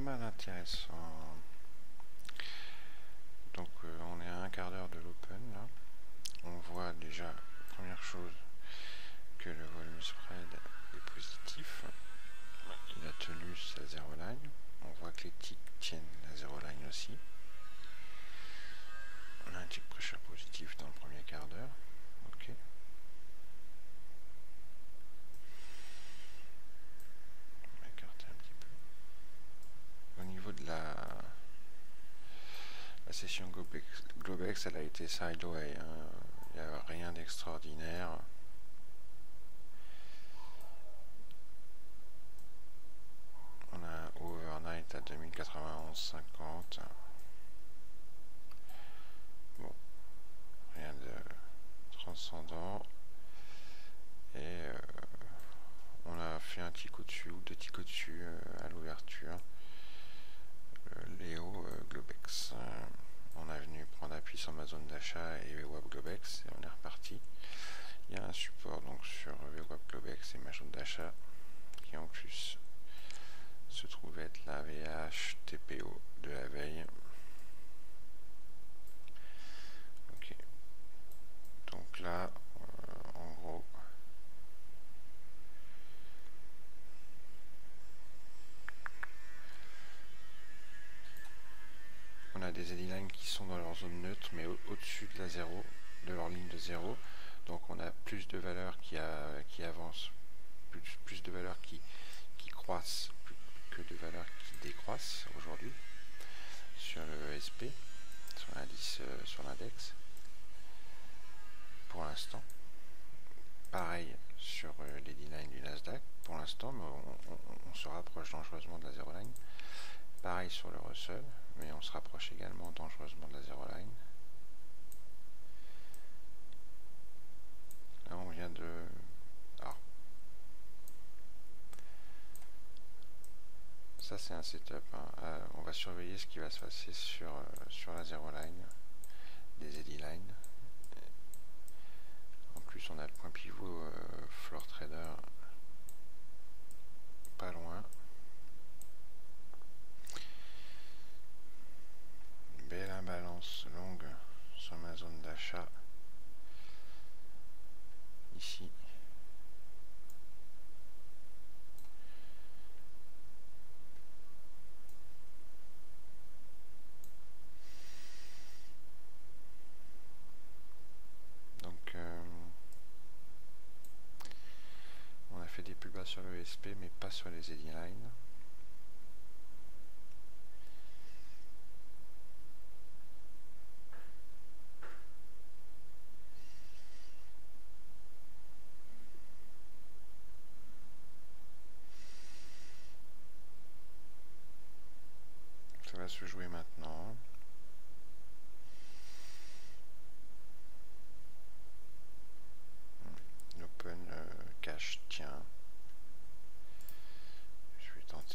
mal intéressant. Donc on est à un quart d'heure de l'open là. On voit déjà, première chose, que le volume spread est positif. Il a tenu sa zero line. On voit que les ticks tiennent la zero line aussi. On a un tick pressure positif dans le premier quart d'heure. Ok. On va écarter un petit peu. Au niveau de la session Globex, elle a été sideway. Hein. Il n'y a rien d'extraordinaire. On a un overnight à 2091,50. Bon, rien de transcendant. Et on a fait un tick au-dessus ou deux ticks au-dessus à l'ouverture. Léo Globex. On est venu prendre appui sur ma zone d'achat et VWAP Globex et on est reparti. Il y a un support donc sur VWAP Globex et ma zone d'achat qui en plus se trouve être la VH TPO de la veille. Ok. Donc là, en gros, on a des eddy lines qui sont dans leur zone neutre, mais au-dessus de la 0, de leur ligne de 0. Donc on a plus de valeurs qui avancent, plus de valeurs qui croissent que de valeurs qui décroissent aujourd'hui sur le SP, sur l'indice, sur l'index. Pour l'instant. Pareil sur les D-line du Nasdaq pour l'instant, mais on se rapproche dangereusement de la zero line. Pareil sur le Russell, mais on se rapproche également dangereusement de la zero line. Là, on vient de... Alors, ça c'est un setup. Hein. On va surveiller ce qui va se passer sur la zero line des eddy line. En plus, on a le point pivot floor trader pas loin. Belle imbalance longue sur ma zone d'achat ici. Donc on a fait des plus bas sur le SP mais pas sur les eddy line. Ça va se jouer maintenant. L'open cash tient. Je vais tenter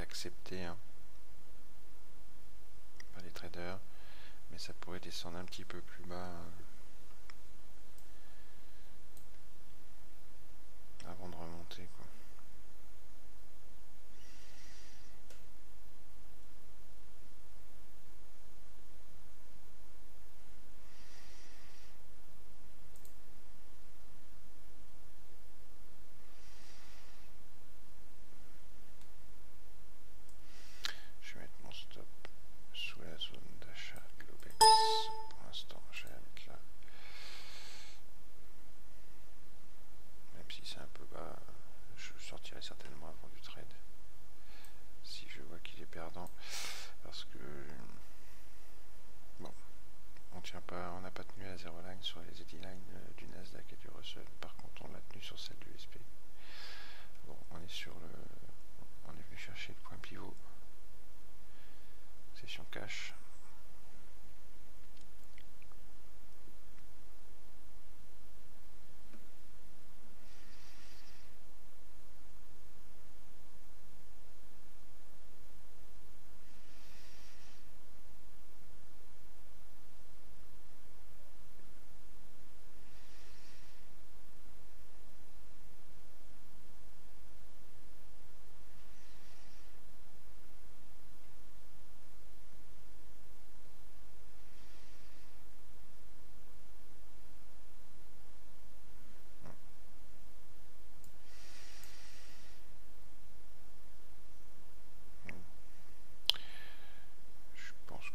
accepté hein, par les traders, mais ça pourrait descendre un petit peu plus bas avant de remonter quoi. Je vais mettre mon stop sous la zone d'achat Globex. Pour l'instant, je vais la mettre là. Même si c'est un peu bas, je sortirai certainement avant du trade. Si je vois qu'il est perdant. Parce que bon, on tient pas, on n'a pas tenu la zero line sur les eddy lines du Nasdaq et du Russell. Par contre, on l'a tenu sur celle du SP. Bon, on est sur le, on est venu chercher le point pivot. Session cash.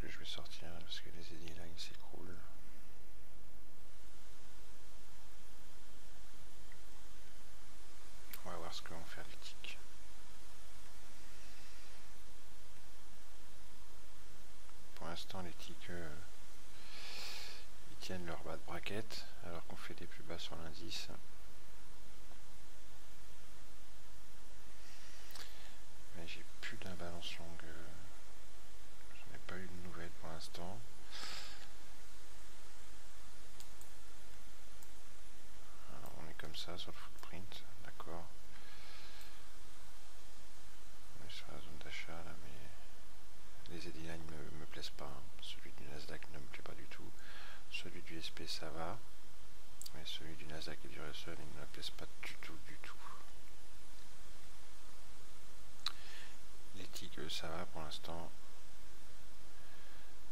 Que je vais sortir parce que les eddy lines s'écroulent. On va voir ce que vont faire les ticks. Pour l'instant, les ticks ils tiennent leur bas de bracket alors qu'on fait des plus bas sur l'indice. Mais j'ai plus d'imbalance longue. J'en ai pas eu de nouvelles pour l'instant. On est comme ça sur le footprint, d'accord. On est sur la zone d'achat là, mais les eddy lines me plaisent pas. Celui du Nasdaq ne me plaît pas du tout. Celui du SP ça va, mais celui du Nasdaq et du Russell il ne me plaisent pas du tout, du tout. Les ticks ça va pour l'instant.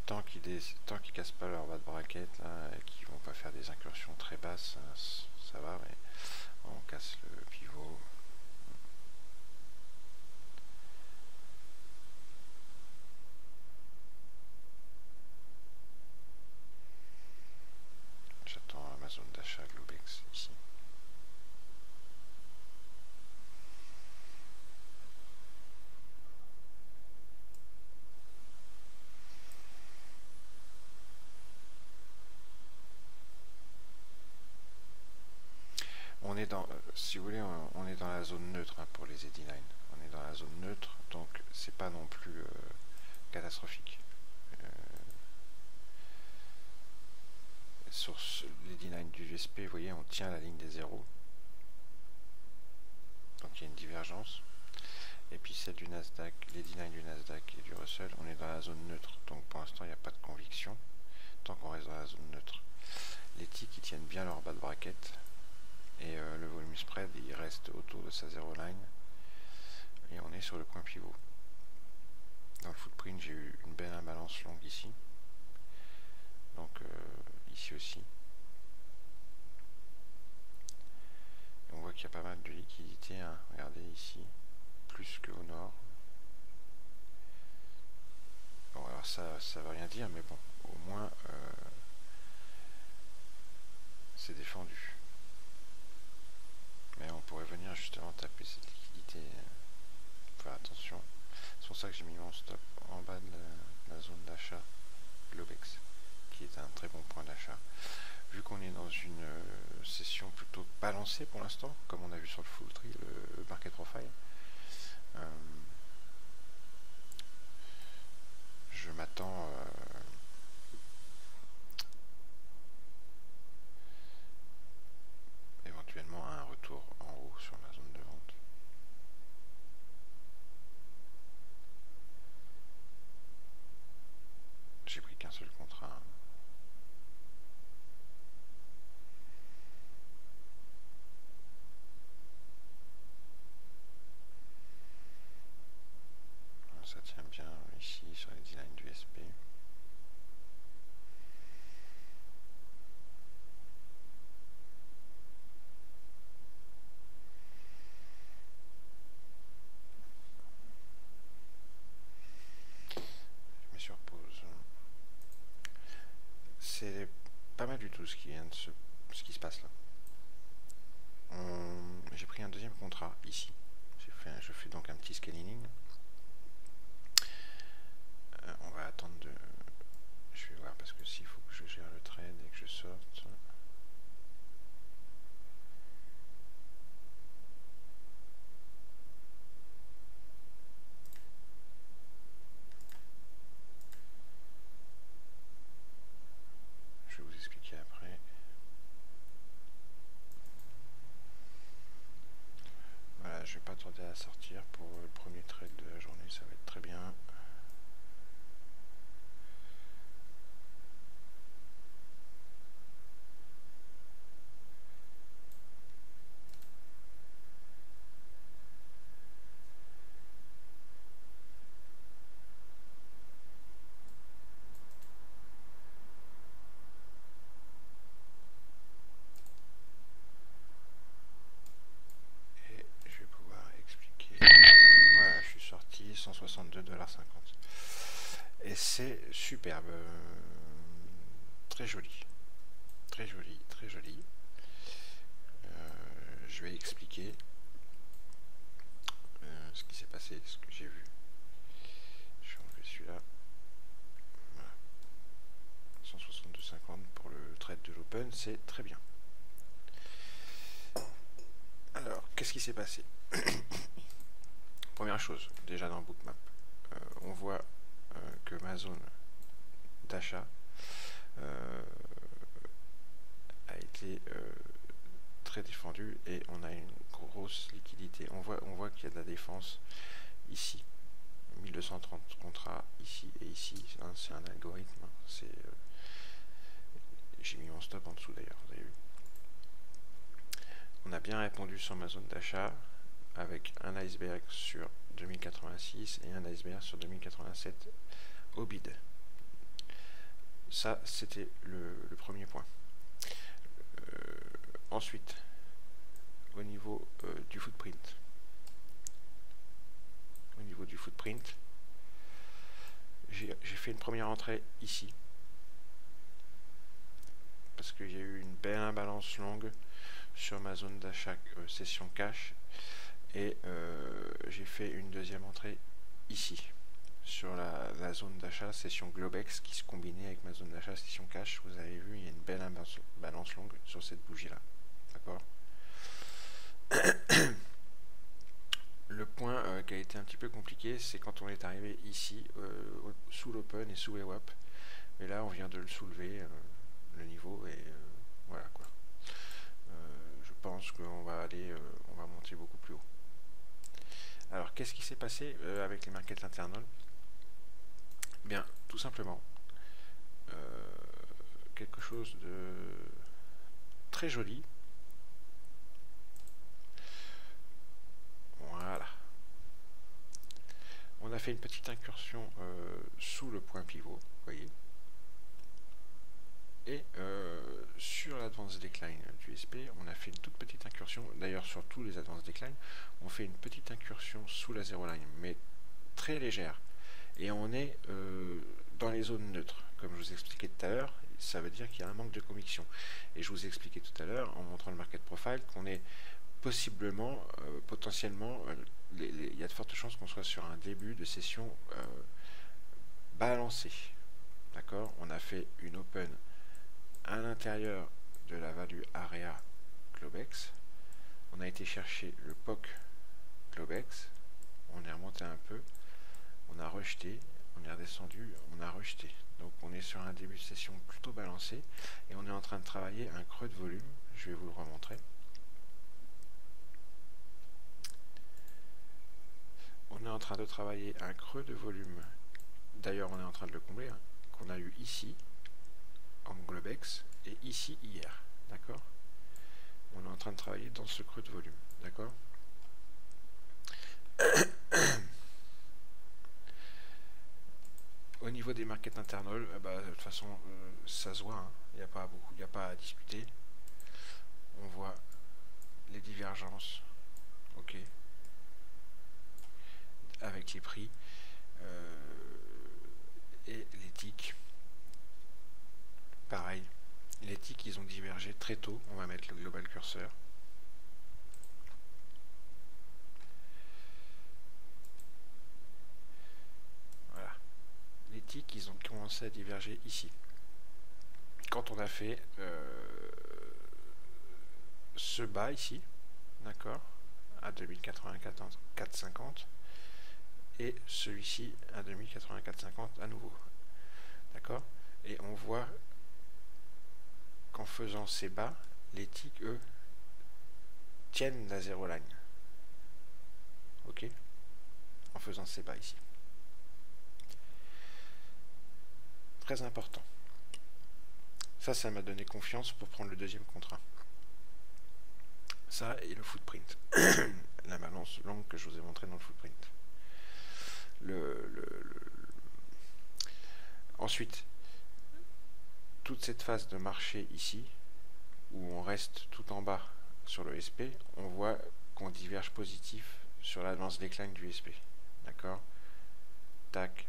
Tant qu'ils cassent pas leur bas de bracket là, et qu'ils vont pas faire des incursions très basses, ça va, mais on casse le pivot. J'attends ma zone d'achat Globex ici. On est dans, si vous voulez, on est dans la zone neutre hein, pour les eddy lines. On est dans la zone neutre, donc c'est pas non plus catastrophique. Sur l'eddy line du SP, vous voyez, on tient la ligne des zéros. Donc il y a une divergence. Et puis celle du Nasdaq, l'eddy line du Nasdaq et du Russell, on est dans la zone neutre. Donc pour l'instant, il n'y a pas de conviction. Tant qu'on reste dans la zone neutre. Les ticks, ils tiennent bien leur bas de bracket. Et le volume spread il reste autour de sa zero line et on est sur le point pivot. Dans le footprint j'ai eu une belle imbalance longue ici, donc ici aussi, et on voit qu'il y a pas mal de liquidité hein. Regardez ici, plus qu'au nord. Bon alors ça veut rien dire, mais bon, au moins c'est défendu. Mais on pourrait venir justement taper cette liquidité. Faire attention. C'est pour ça que j'ai mis mon stop en bas de la zone d'achat Globex, qui est un très bon point d'achat. Vu qu'on est dans une session plutôt balancée pour l'instant, comme on a vu sur le full tree, le market profile, je m'attends éventuellement à un retour en haut sur ma zone de vente. tout ce qui se passe là. J'ai pris un deuxième contrat ici. Je fais donc un petit scaling. On va attendre de... Je vais voir parce que s'il faut que je gère le trade et que je sorte... Je vais vous expliquer après. Voilà, je vais pas tarder à sortir pour le premier trade de la journée, ça va être très bien. Et je vais pouvoir expliquer. Voilà, je suis sorti 162,50$. Et c'est superbe. Très joli. Très joli, très joli. Je vais expliquer ce qui s'est passé, ce que j'ai vu. Je vais enlever celui-là. Voilà. 162,50 pour le trade de l'Open, c'est très bien. Alors, qu'est-ce qui s'est passé? Première chose, déjà dans Bookmap, on voit que ma zone d'achat a été très défendue et on a une grosse liquidité. On voit qu'il y a de la défense ici. 1230 contrats ici et ici. Hein, c'est un algorithme. Hein, j'ai mis mon stop en dessous d'ailleurs. Vous avez vu. On a bien répondu sur ma zone d'achat avec un iceberg sur 2086 et un iceberg sur 2087 au bid. Ça, c'était le premier point. Ensuite, au niveau du footprint. Au niveau du footprint, j'ai fait une première entrée ici. Parce qu'il y a eu une belle imbalance longue sur ma zone d'achat session cash. Et j'ai fait une deuxième entrée ici. Sur la zone d'achat session Globex qui se combinait avec ma zone d'achat session cash. Vous avez vu, il y a une belle balance longue sur cette bougie là. D'accord. Le point qui a été un petit peu compliqué, c'est quand on est arrivé ici sous l'open et sous EWAP. Mais là on vient de le soulever le niveau et voilà quoi. Je pense qu'on va aller on va monter beaucoup plus haut. Alors qu'est-ce qui s'est passé avec les markets internals? Bien, tout simplement, quelque chose de très joli. Voilà. On a fait une petite incursion sous le point pivot, vous voyez. Et sur l'advance decline du SP, on a fait une toute petite incursion. D'ailleurs, sur tous les advance decline, on fait une petite incursion sous la zero line, mais très légère. Et on est dans les zones neutres. Comme je vous expliquais tout à l'heure, ça veut dire qu'il y a un manque de conviction. Et je vous expliquais tout à l'heure, en montrant le market profile, qu'on est possiblement, potentiellement, il y a de fortes chances qu'on soit sur un début de session balancée. D'accord? On a fait une open à l'intérieur de la value area Globex. On a été chercher le POC Globex. On est remonté un peu. On a rejeté, on est redescendu, on a rejeté. Donc on est sur un début de session plutôt balancé et on est en train de travailler un creux de volume. Je vais vous le remontrer. On est en train de travailler un creux de volume. D'ailleurs, on est en train de le combler, hein, qu'on a eu ici en Globex et ici hier. D'accord? On est en train de travailler dans ce creux de volume. D'accord? Au niveau des markets internals, de toute façon, ça se voit, il n'y a pas beaucoup, il n'y a pas à discuter. On voit les divergences, ok, avec les prix et les ticks, pareil, les ticks ils ont divergé très tôt. On va mettre le global cursor. Voilà. Les ticks ils ont commencé à diverger ici. Quand on a fait ce bas ici, d'accord, à 2084,50 et celui-ci à 2084,50 à nouveau, d'accord, et on voit qu'en faisant ces bas, les ticks eux tiennent la zéro line, ok, en faisant ces bas ici, très important. Ça m'a donné confiance pour prendre le deuxième contrat. Ça et le footprint. La balance longue que je vous ai montré dans le footprint. Ensuite, toute cette phase de marché ici, où on reste tout en bas sur le SP, on voit qu'on diverge positif sur l'advance décline du SP. D'accord? Tac,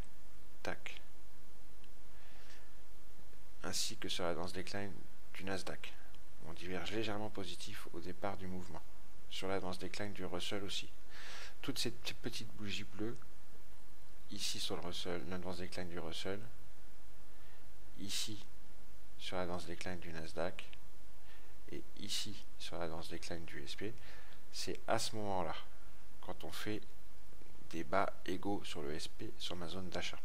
tac. Ainsi que sur l'advance décline du Nasdaq. On diverge légèrement positif au départ du mouvement. Sur l'advance décline du Russell aussi. Toutes ces petites bougies bleues, ici sur le Russell, l'advance décline du Russell, ici sur l'advance décline du Nasdaq, et ici sur l'advance décline du SP, c'est à ce moment-là, quand on fait des bas égaux sur le SP, sur ma zone d'achat.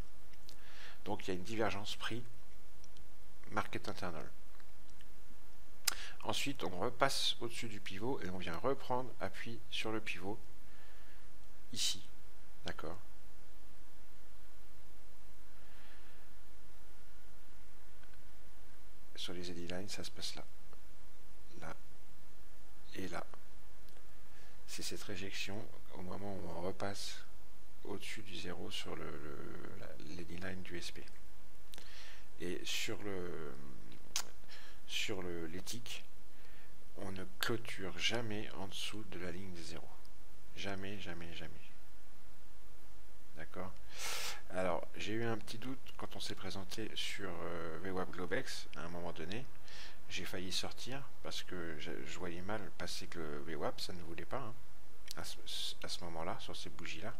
Donc il y a une divergence prix market internal. Ensuite, on repasse au-dessus du pivot et on vient reprendre appui sur le pivot ici. D'accord? Sur les eddy lines, ça se passe là. Là. Et là. C'est cette réjection au moment où on repasse au-dessus du zéro sur l'eddy line du SP. Et sur les ticks, on ne clôture jamais en dessous de la ligne des zéros. Jamais, jamais, jamais. D'accord? Alors, j'ai eu un petit doute quand on s'est présenté sur VWAP Globex à un moment donné. J'ai failli sortir parce que je voyais mal passer que le VWAP, ça ne voulait pas hein, à ce moment-là, sur ces bougies-là.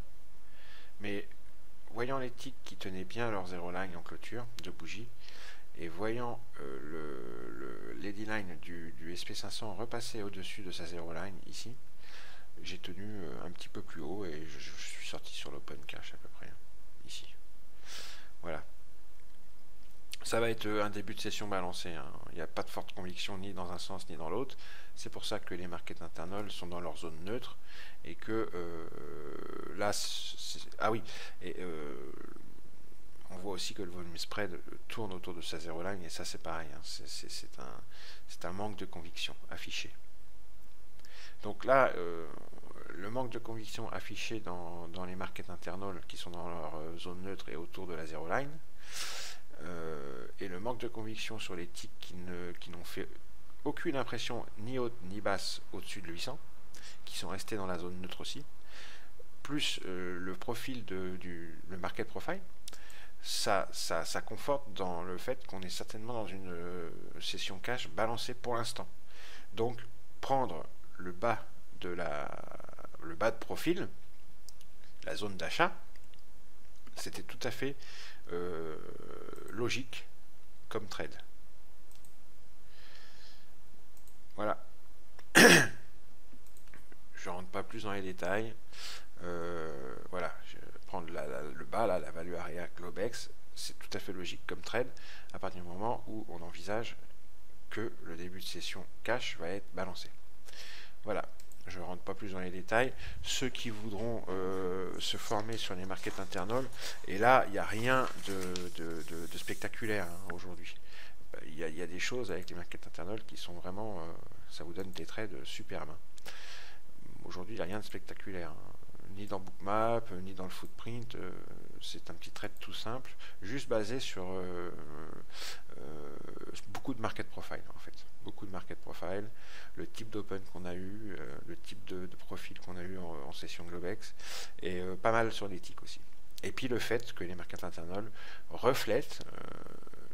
Mais voyant les ticks qui tenaient bien leur zéro line en clôture de bougie, et voyant l'eddy line du SP500 repasser au-dessus de sa zéro line ici, j'ai tenu un petit peu plus haut et je suis sorti sur l'open cash à peu près ici. Voilà. Ça va être un début de session balancé. Hein. Il n'y a pas de forte conviction ni dans un sens ni dans l'autre. C'est pour ça que les markets internals sont dans leur zone neutre et que là, ah oui, et on voit aussi que le volume spread tourne autour de sa zéro line et ça c'est pareil. Hein. C'est un manque de conviction affiché. Donc là, le manque de conviction affiché dans les markets internals qui sont dans leur zone neutre et autour de la zéro line, et le manque de conviction sur les ticks qui n'ont fait aucune impression ni haute ni basse au-dessus de 800, qui sont restés dans la zone neutre aussi, plus le profil le market profile, ça conforte dans le fait qu'on est certainement dans une session cash balancée pour l'instant. Donc prendre le bas de profil, la zone d'achat, c'était tout à fait logique comme trade. Voilà. Je rentre pas plus dans les détails. Voilà, je vais prendre le bas, là, la value area Globex, c'est tout à fait logique comme trade à partir du moment où on envisage que le début de session cash va être balancé. Voilà, je ne rentre pas plus dans les détails. Ceux qui voudront se former sur les markets internals, et là, il n'y a rien de spectaculaire hein, aujourd'hui. Il y a des choses avec les markets internals qui sont vraiment, ça vous donne des trades superbes. Aujourd'hui, il n'y a rien de spectaculaire, hein. Ni dans Bookmap, ni dans le footprint. C'est un petit trade tout simple, juste basé sur beaucoup de market profile en fait. Beaucoup de market profile, le type d'open qu'on a eu, le type de profil qu'on a eu en session Globex, et pas mal sur les ticks aussi. Et puis le fait que les markets internals reflètent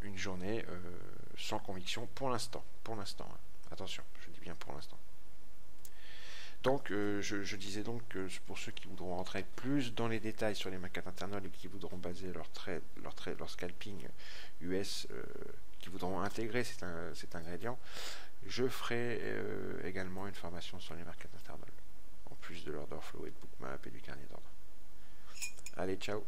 une journée sans conviction pour l'instant. Hein. Attention, je dis bien pour l'instant. Donc, je disais donc que pour ceux qui voudront rentrer plus dans les détails sur les market internals et qui voudront baser leur scalping US, qui voudront intégrer cet ingrédient, je ferai également une formation sur les market internals, en plus de l'order flow et de bookmap et du carnet d'ordre. Allez, ciao!